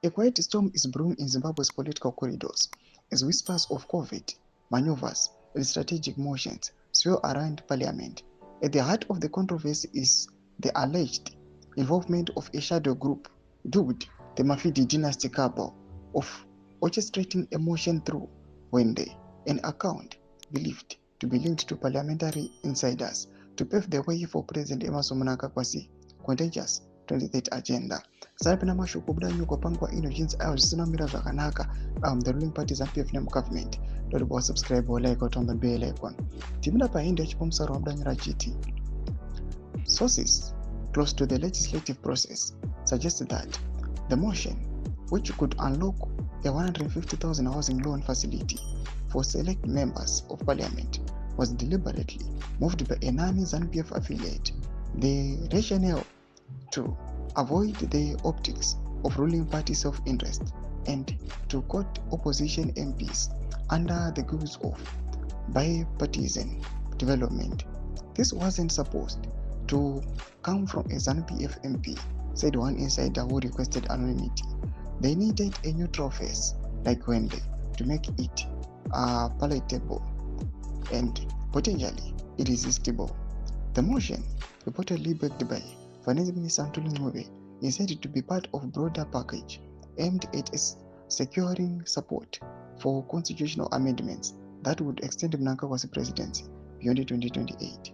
A quiet storm is brewing in Zimbabwe's political corridors as whispers of covert maneuvers and strategic motions swirl around parliament. At the heart of the controversy is the alleged involvement of a shadow group dubbed the Mafidi dynasty cabal of orchestrating a motion through Hwende, an account believed to be linked to parliamentary insiders to pave the way for President Emmerson Mnangagwa's contentious 23rd agenda. Sarapina mashoko kubuda nyuko pangwa ino jinsi ayo zisinamira zvakanaka the ruling party ZANU-PF nemugovernment doti bo subscribe or like otomba bell icon. Timida pahinde chipomusaro wabudanyira chiti. Sources close to the legislative process suggested that the motion, which could unlock a 150,000 housing loan facility for select members of parliament, was deliberately moved by a non-ZANU-PF affiliate. The rationale to avoid the optics of ruling party self-interest and to court opposition MPs under the guise of bipartisan development. This wasn't supposed to come from a ZANU-PF MP, said one insider who requested anonymity. They needed a neutral face like Hwende to make it palatable and potentially irresistible. The motion, reportedly backed by Finance Minister Hon Hwende, is said to be part of a broader package aimed at securing support for constitutional amendments that would extend Mnangagwa's presidency beyond 2028.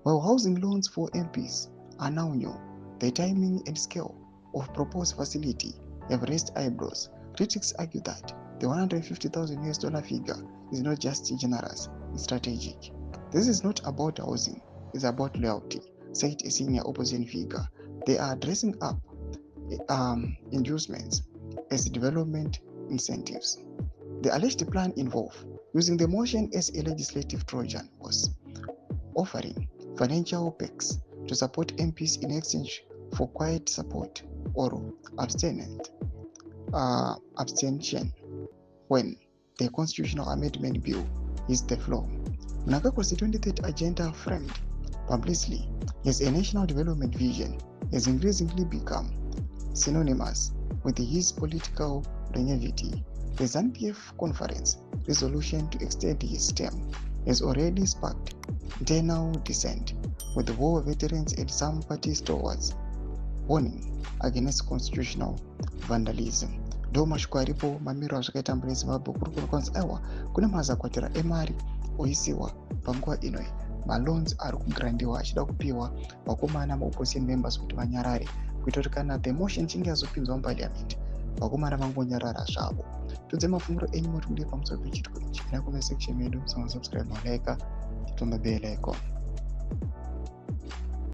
While housing loans for MPs are now new, the timing and scale of proposed facility have raised eyebrows. Critics argue that the $150,000 figure is not just generous, it's strategic. This is not about housing, it's about loyalty, said a senior opposition figure. They are dressing up inducements as development incentives. The alleged plan involved using the motion as a legislative Trojan horse, offering financial perks to support MPs in exchange for quiet support or abstention when the constitutional amendment bill is the floor. Mnangagwa's 23rd agenda, framed publicly as a national development vision, has increasingly become synonymous with his political longevity. The ZANU-PF conference resolution to extend his term has already sparked internal dissent, with war veterans and some party stalwarts warning against constitutional vandalism. Ndo mashoko aripo mamiro azvakaita mbune Zimbabwe kuri kwanzi aiwa kune mazakwatira emari oisiwa panguva ino maloans ari kugrandiwa achida kupiwa vakomana maopposition members kuti vanyarare kuitira kuti kana the motion chinge yazopinzwa muparliament vakomana vangonyarara zvavo. Tudze mafunguro enyu muri kudii pamusoro pechitiko ichi. Ina comment section medu, musanga subscribe, like, titomba bell icon.